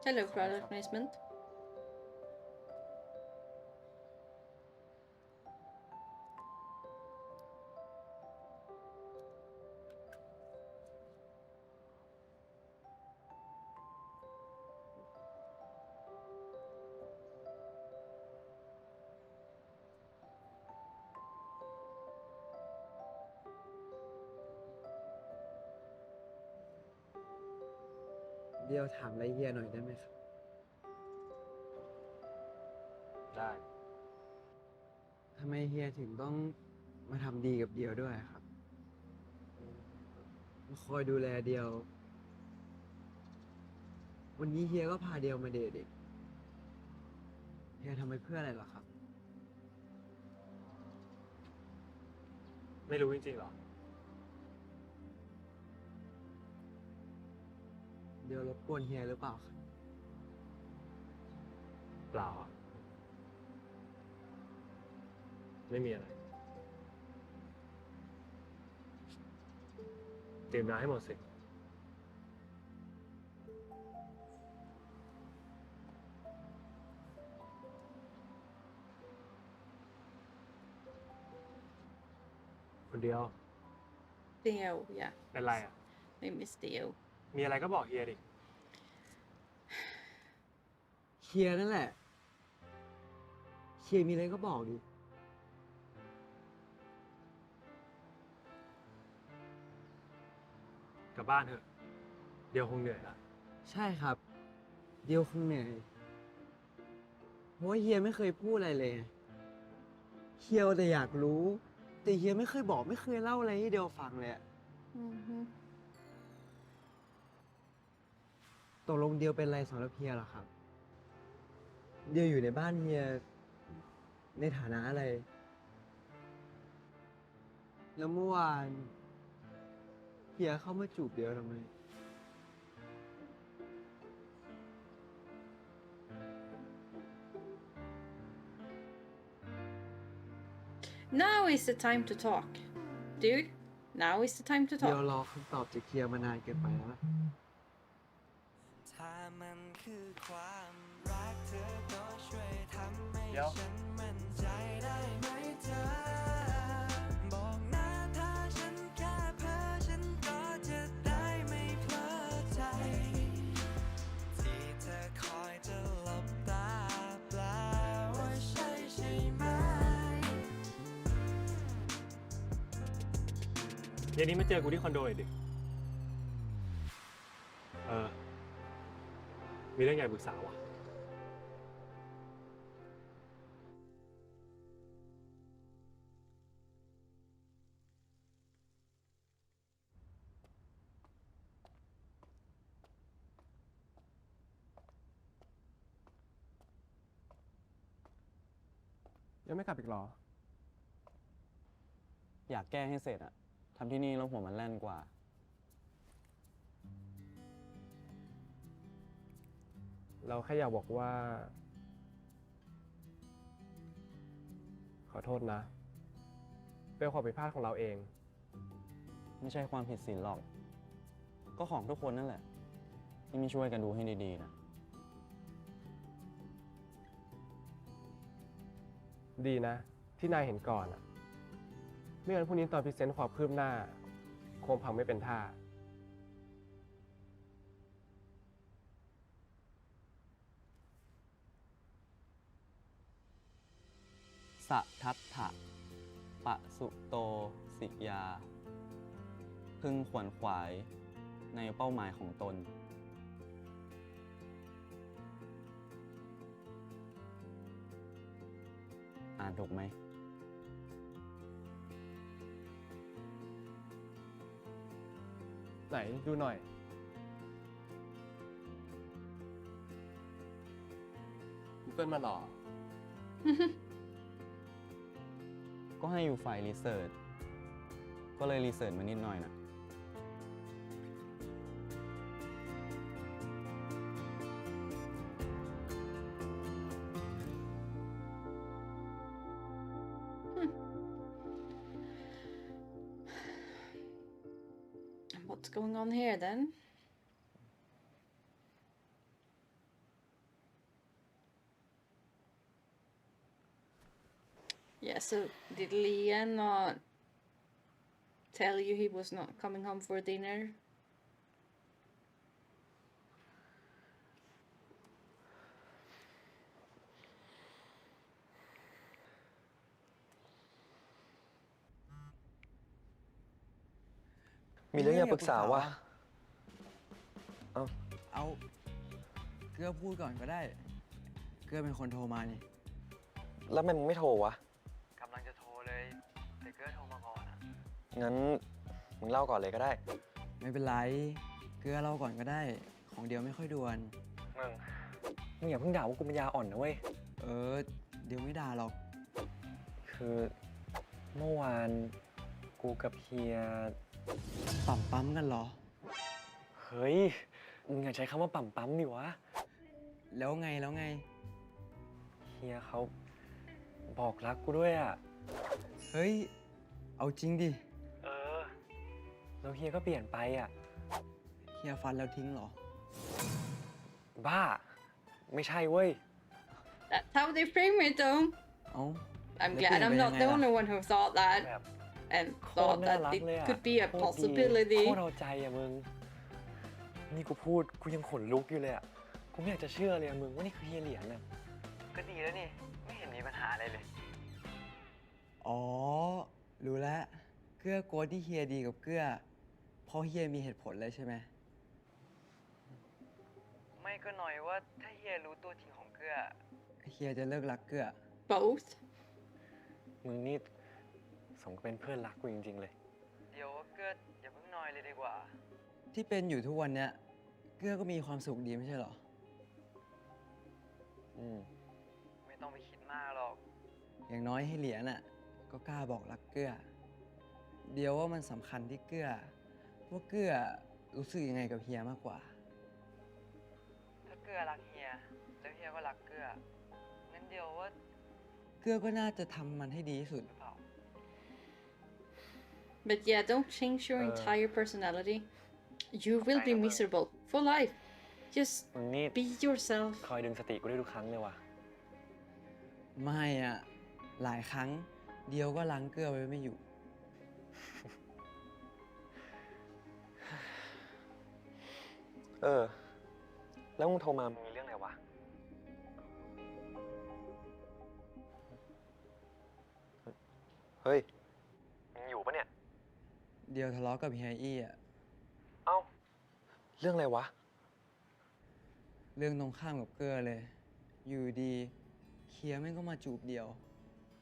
Hello, product placement.เดี๋ยวถามอะไรเฮียหน่อยได้ไหมครับ ได้ ทำไมเฮียถึงต้องมาทำดีกับเดียวด้วยครับ มาคอยดูแลเดียว วันนี้เฮียก็พาเดียวมาเดทอีกเฮียทำไปเพื่ออะไรเหรอครับ ไม่รู้จริงๆหรอ เดียวรบกวนเฮียหรือเปล่าครับ เปล่าอะไม่มีอะไรดื่มน้ำให้หมดสิ คนเดียว Theo, yeah. เป็นไรอ่ะ Name is Theo. มีอะไรก็บอกเฮียดิ เฮียนั่นแหละ เฮียมีอะไรก็บอกดิ กลับบ้านเถอะ เดี๋ยวคงเหนื่อยละ ใช่ครับ เดียวคงเหนื่อยเพราะว่าเฮียไม่เคยพูดอะไรเลย เฮียแต่อยากรู้ แต่เฮียไม่เคยบอกไม่เคยเล่าอะไรให้เดียวฟังเลยอะ Mm-hmm. ตกลงเดียวเป็นอะไรสำหรับเฮียเหรอครับ เดียวอยู่ในบ้านเฮียในฐานะอะไร แล้วเมื่อวานเฮียเข้ามาจูบเดียวทำไม Now is the time to talk. Dude, now is the time to เดียว talk. รอคำตอบจากเฮียมานานเกินไปแล้วนะ ถ้ามันคือความรักเธอก็ช่วยทำให้ เดี๋ยว ฉันมั่นใจได้ไหมเธอ บอกนะถ้าฉันแค่เพ้อฉันก็จะได้ไม่เพลิดใจ ที่เธอคอยจะหลบตาแปลว่าใช่ใช่ไหม เย็นนี้มาเจอกูที่คอนโดหน่อยดิ มีเรื่องใหญ่ปรึกษาวะ ยังไม่กลับอีกเหรอ อยากแก้ให้เสร็จอะทำที่นี่แล้วหัวมันแล่นกว่า เราแค่อยากบอกว่า ขอโทษนะ เป็นความผิดพลาดของเราเอง ไม่ใช่ความผิดศีลหรอก ก็ของทุกคนนั่นแหละ ที่ไม่ช่วยกันดูให้ดีๆนะ ดีนะ ที่นายเห็นก่อนอะไม่งั้นพรุ่งนี้ตอนพรีเซนต์ความคืบหน้า คงพังไม่เป็นท่า สะทัตถะปะสุโตสิยา พึงขวนขวายในเป้าหมายของตน อ่านถูกไหม ไหนดูหน่อย Google มาหรอ ก็ให้อยู่ฝ่ายรีเสิร์ช ก็เลยรีเสิร์ชมานิดหน่อยนะ What's going on here then? Yeah, so did Liam not tell you he was not coming home for dinner? มีเรื่องอยากปรึกษาว่ะ เอาเกลือพูดก่อนก็ได้ เกลือเป็นคนโทรมานี่ แล้วทำไมมึงไม่โทรวะ กำลังจะโทรเลย แต่เกลือโทรมาก่อนอะ งั้นมึงเล่าก่อนเลยก็ได้ ไม่เป็นไร เกลือเราก่อนก็ได้ ของเดียวไม่ค่อยด่วน มึงอย่าเพิ่งด่าว่ากูปัญญาอ่อนนะเว้ย เดี๋ยวไม่ด่าหรอก คือเมื่อวานกูกับเฮีย ปั๊มกันเหรอ เฮ้ย มึงอย่าใช้คำว่าปั๊มดิวะ แล้วไง เฮียเขาบอกรักกูด้วยอ่ะ เฮ้ย เอาจริงดิ แล้วเฮียก็เปลี่ยนไปอ่ะ เฮียฟันแล้วทิ้งเหรอ บ้า ไม่ใช่เว้ย That's how they frame it, though. เอ้า I'm Let's glad bring I'm it not in, the Ayla. only one who thought that แบบ and โคตร thought น่า that รัก it เลยอ่ะ could be a โคตรดี possibility. โคตรเอาใจอ่ะมึง นี่กูพูดกูยังขนลุกอยู่เลยอ่ะ กูไม่อยากจะเชื่อเลยอ่ะมึงว่านี่คือเฮียเหรียญอ่ะ ก็ดีแล้วนี่ ไม่เห็นมีปัญหาอะไรเลย อ๋อ รู้แล้ว เกื้อกลัวที่เฮียดีกับเกื้อเพราะเฮียมีเหตุผลเลยใช่ไหม ไม่ก็หน่อยว่าถ้าเฮียรู้ตัวจริงของเกื้อเฮียจะเลิกรักเกื้อ Both. มึงนี่สมกับเป็นเพื่อนรักกูจริงๆเลย เดี๋ยวเกื้ออย่าเพิ่งนอยเลยดีกว่า ที่เป็นอยู่ทุกวันเนี้ยเกื้อก็มีความสุขดีไม่ใช่เหรอ ไม่ต้องไปคิดมากหรอก อย่างน้อยให้เหรียญน่ะ ก็กล้าบอกรักเกื้อ เดี๋ยวว่ามันสำคัญที่เกื้อว่าเกื้อรู้สึกยังไงกับเฮียมากกว่า ถ้าเกื้อรักเฮียแล้วเฮียก็รักเกื้องั้นเดียวว่าเกื้อก็น่าจะทำมันให้ดีที่สุดหรือเปล่า But yeah, don't change your entire personality. You will be miserable for life. Just มึงนี่ be yourself. คอยดึงสติกูได้ทุกครั้งเลยว่ะ ไม่อะหลายครั้งเดียวก็ล้างเกลือไว้ไม่อยู่ แล้วมึงโทรมามึงมีเรื่องอะไรวะ เฮ้ย มึงอยู่ปะเนี่ย เดียวทะเลาะกับเฮียอี้อะ เอ้า เรื่องอะไรวะ เรื่องตรงข้ามกับเกลือเลย อยู่ดีเฮียแม่งก็มาจูบเดียว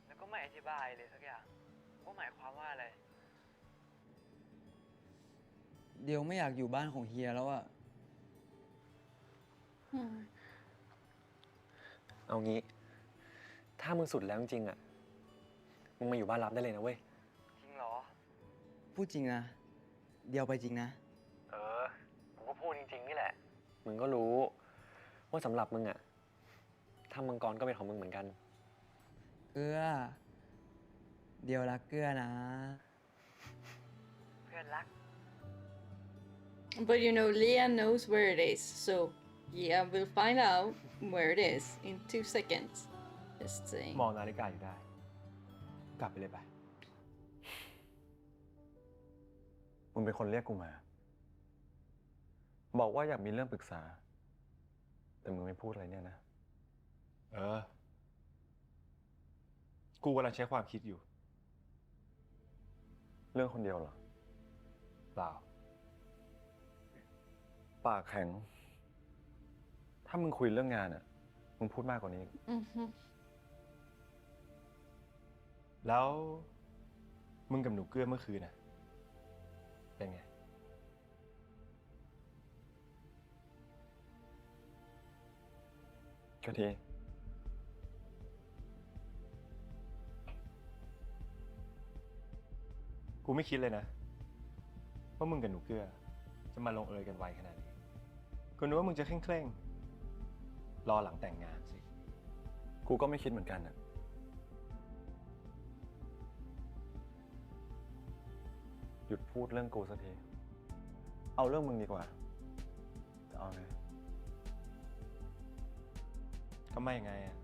แล้วก็ไม่อธิบายเลยสักอย่างว่าหมายความว่าอะไร เดียวไม่อยากอยู่บ้านของเฮียแล้วอะ เอางี้ ถ้ามึงสุดแล้วจริงๆอ่ะ มึงมาอยู่บ้านรับได้เลยนะเว้ย จริงเหรอ พูดจริงนะ เดียวไปจริงนะ กูก็พูดจริงๆนี่แหละ มึงก็รู้ ว่าสำหรับมึงอ่ะ ถ้ามังกรก็เป็นของมึงเหมือนกัน เกลือ เดียวรักเกลือนะ เพื่อนรัก But you know, Leah knows where it is, so yeah, we'll find out where it is in 2 seconds. Just saying. มองนาฬิกาอยู่ได้ กลับไปเลยไป มึงเป็นคนเรียกกูมา บอกว่าอยากมีเรื่องปรึกษา แต่มึงไม่พูดอะไรเนี่ยนะ กูกำลังใช้ความคิดอยู่ เรื่องคนเดียวเหรอ เปล่า ปากแข็ง ถ้ามึงคุยเรื่องงานอ่ะ มึงพูดมากกว่านี้ Mhm. แล้วมึงกับหนูเกื้อเมื่อคืนน่ะ เป็นไง ก็ที กูไม่คิดเลยนะว่ามึงกับหนูเกื้อจะมาลงเอยกันไวขนาดนี้ กูนึกว่ามึงจะเคร่งๆ รอหลังแต่งงานสิ กูก็ไม่คิดเหมือนกันอ่ะ หยุดพูดเรื่องกูสักที เอาเรื่องมึงดีกว่า จะเอาไง ก็ไม่ไงอะ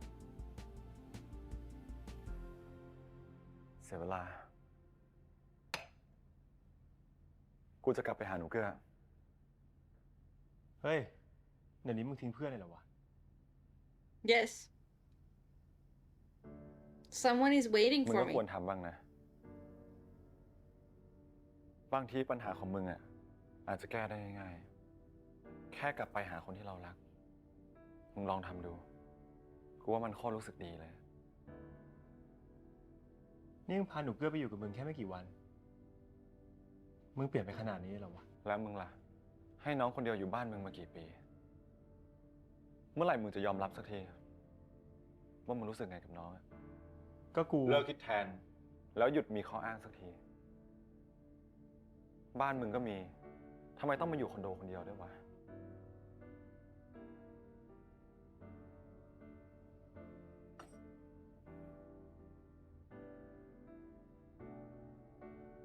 เสียเวลา กูจะกลับไปหาหนูเกื้อ เฮ้ย เดี๋ยวนี้มึงทิ้งเพื่อนเลยเหรอวะ Yes. Someone is waiting มึง for ก็ me. ควรทำบ้างนะ บางทีปัญหาของมึงอ่ะ อาจจะแก้ได้ง่ายๆ แค่กลับไปหาคนที่เรารัก มึงลองทำดู กูว่ามันโคตรรู้สึกดีเลย นี่มึงพาหนูเกื้อไปอยู่กับมึงแค่ไม่กี่วัน มึงเปลี่ยนไปขนาดนี้เหรอวะ แล้วมึงล่ะ ให้น้องคนเดียวอยู่บ้านมึงมากี่ปี เมื่อไหร่มึงจะยอมรับสักที ว่ามึงรู้สึกไงกับน้องอะ ก็กู เลิกคิดแทน แล้วหยุดมีข้ออ้างสักที บ้านมึงก็มี ทำไมต้องมาอยู่คอนโดคนเดียวด้วยวะ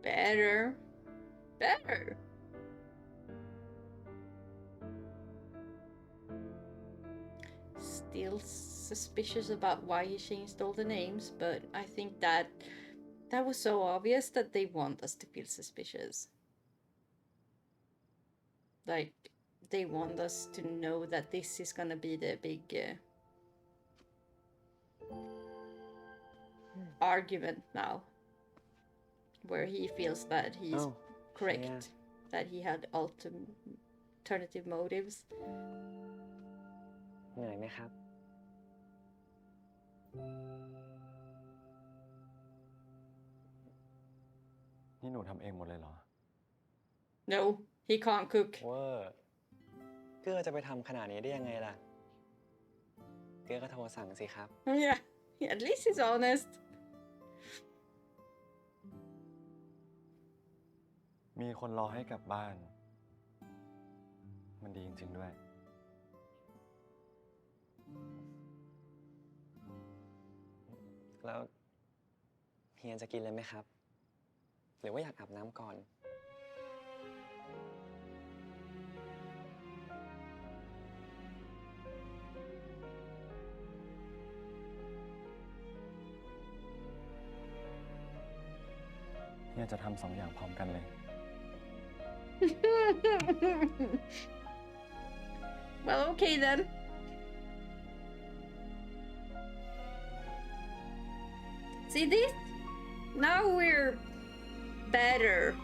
Better. Better. Still suspicious about why he changed all the names, but I think that was so obvious that they want us to feel suspicious. Like, they want us to know that this is gonna be the big argument now, where he feels that he's Oh, correct, yeah. that he had alternative motives. เหนื่อยไหมครับ นี่หนูทำเองหมดเลยเหรอ No, he can't cook. เวอร์เกื้อจะไปทำขนาดนี้ได้ยังไงล่ะ เกื้อก็โทรสั่งสิครับ Yeah, at least he's honest. มีคนรอให้กลับบ้าน มันดีจริงๆด้วย แล้วเฮียจะกินเลยไหมครับ หรือว่าอยากอาบน้ำก่อน เนี่ยจะทำสองอย่างพร้อมกันเลย Well, okay then. See this? Now we're better.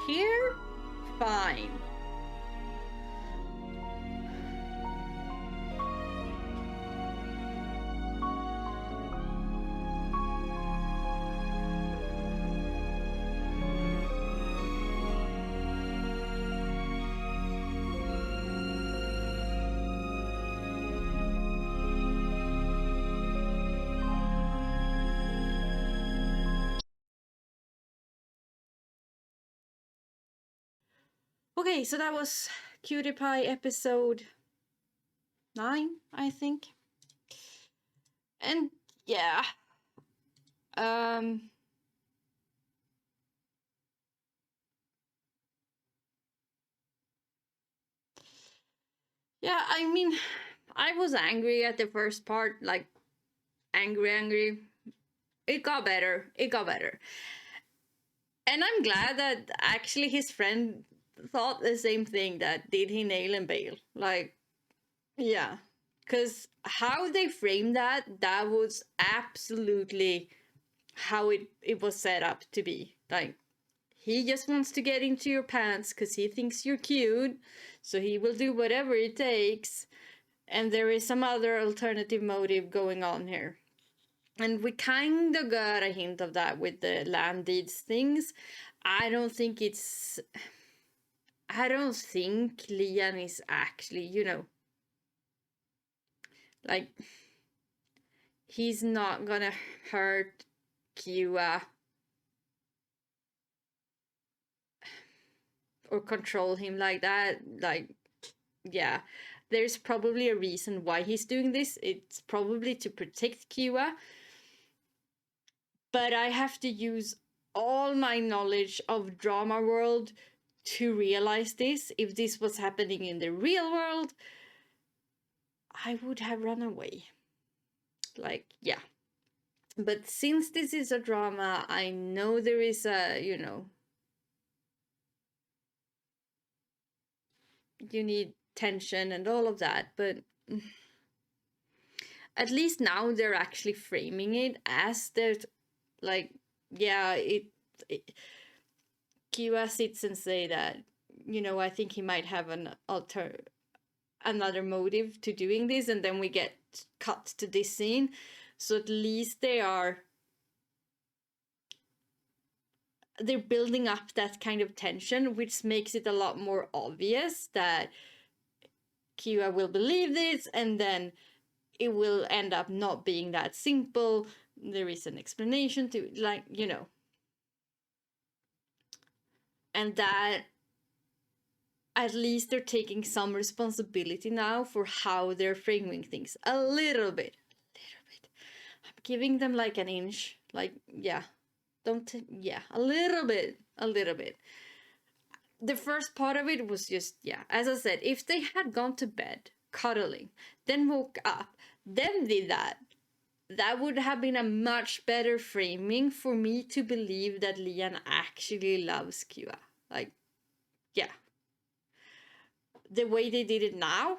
Here? Fine. Okay, so that was Cutie Pie episode 9, I think. And yeah. Yeah, I mean, I was angry at the first part, like angry. It got better. It got better. And I'm glad that actually his friend thought the same thing, that did he nail and bail? Like, yeah. Because how they framed that was absolutely how it was set up to be. Like, he just wants to get into your pants because he thinks you're cute, so he will do whatever it takes. And there is some other alternative motive going on here. And we kind of got a hint of that with the land deeds things. I don't think Lian is actually, like, he's not gonna hurt Kua or control him like that. Like, yeah, there's probably a reason why he's doing this. It's probably to protect Kua. But I have to use all my knowledge of drama world to realize this. If this was happening in the real world, I would have run away. Like, yeah. But since this is a drama, I know there is a, you need tension and all of that, but at least now they're actually framing it as that, like, yeah, Kira sits and say that, I think he might have another motive to doing this, and then we get cut to this scene. So at least they're building up that kind of tension, which makes it a lot more obvious that Kira will believe this, and then it will end up not being that simple. There is an explanation to, like, and that at least they're taking some responsibility now for how they're framing things. A little bit. I'm giving them like an inch. Like, yeah. A little bit. The first part of it was just, yeah, as I said, if they had gone to bed, cuddling, then woke up, then did that would have been a much better framing for me to believe that Lian actually loves Kua. Like, yeah. The way they did it now,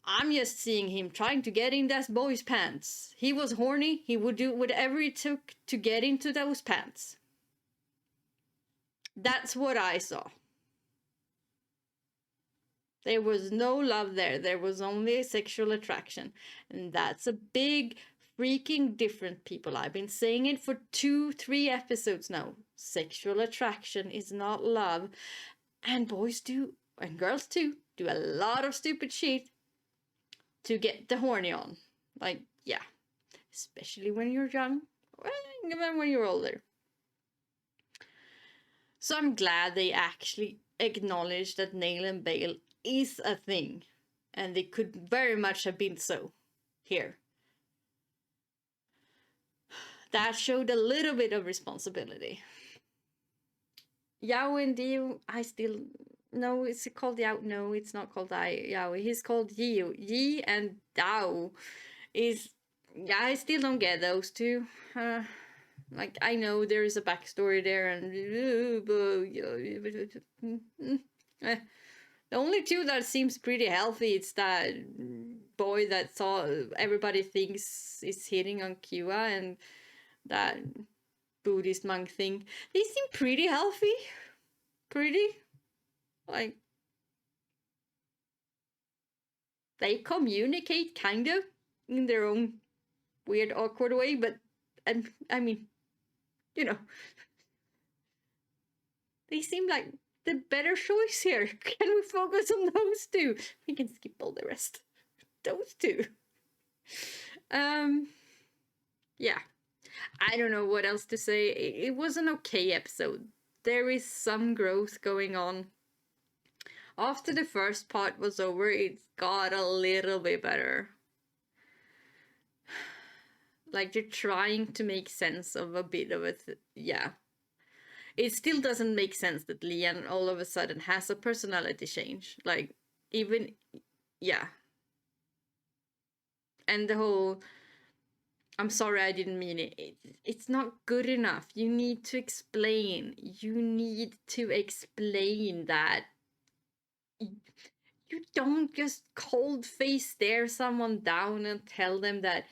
I'm just seeing him trying to get in that boy's pants. He was horny, he would do whatever it took to get into those pants. That's what I saw. There was no love there was only sexual attraction. And that's a big freaking different, people. I've been saying it for 2-3 episodes now. Sexual attraction is not love. And boys do, and girls too, do a lot of stupid shit to get the horny on. Like, yeah. Especially when you're young. Well, even when you're older. So I'm glad they actually acknowledged that nail and bail is a thing. And they could very much have been so here. That showed a little bit of responsibility. Yao and Dio, I still... No, is it called Yao? No, it's not called Yao. He's called Yi. Yi and Dao is... Yeah, I still don't get those two. Like, I know there is a backstory there, and... The only two that seems pretty healthy, it's that boy that everybody thinks is hitting on Kua, and that Buddhist monk thing. They seem pretty healthy. Pretty. Like, they communicate, kind of, in their own weird, awkward way, but, and I mean, they seem like the better choice here. Can we focus on those two? We can skip all the rest. Those two. Yeah. I don't know what else to say. It was an okay episode. There is some growth going on. After the first part was over, it got a little bit better. Like, they're trying to make sense of a bit of it. Yeah. It still doesn't make sense that Lian all of a sudden has a personality change. Like, even yeah. And the whole, I'm sorry, I didn't mean it. It's not good enough. You need to explain. You need to explain that. You don't just cold face stare someone down and tell them that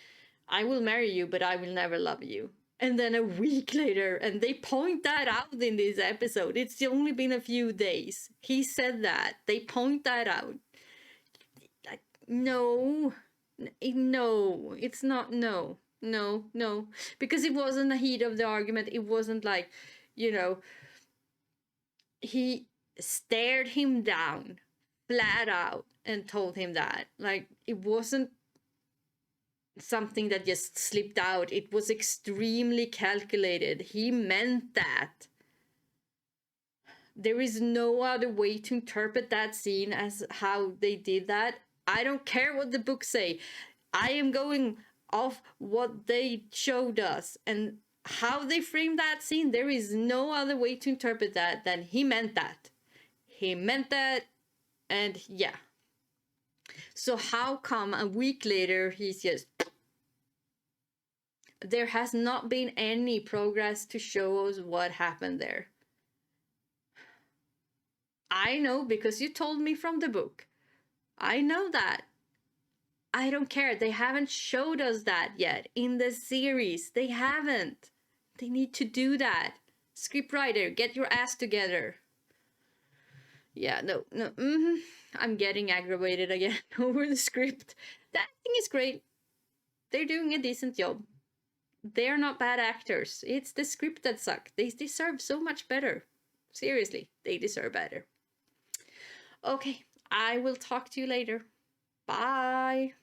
I will marry you, but I will never love you. And then a week later, and they point that out in this episode. It's only been a few days. He said that. They point that out. Like, no, no, it's not. No, no, no. Because it wasn't a heat of the argument. It wasn't like, you know, he stared him down flat out and told him that. Like, it wasn't something that just slipped out. It was extremely calculated. He meant that. There is no other way to interpret that scene as how they did that. I don't care what the books say. I am going off what they showed us and how they framed that scene. There is no other way to interpret that than he meant that. He meant that, and yeah. So how come a week later he's just... There has not been any progress to show us what happened there. I know because you told me from the book. I know that. I don't care. They haven't showed us that yet in the series. They haven't. They need to do that. Scriptwriter, get your ass together. Yeah, no. I'm getting aggravated again over the script. The acting is great. They're doing a decent job. They're not bad actors. It's the script that sucks. They deserve so much better. Seriously, they deserve better. Okay, I will talk to you later. Bye.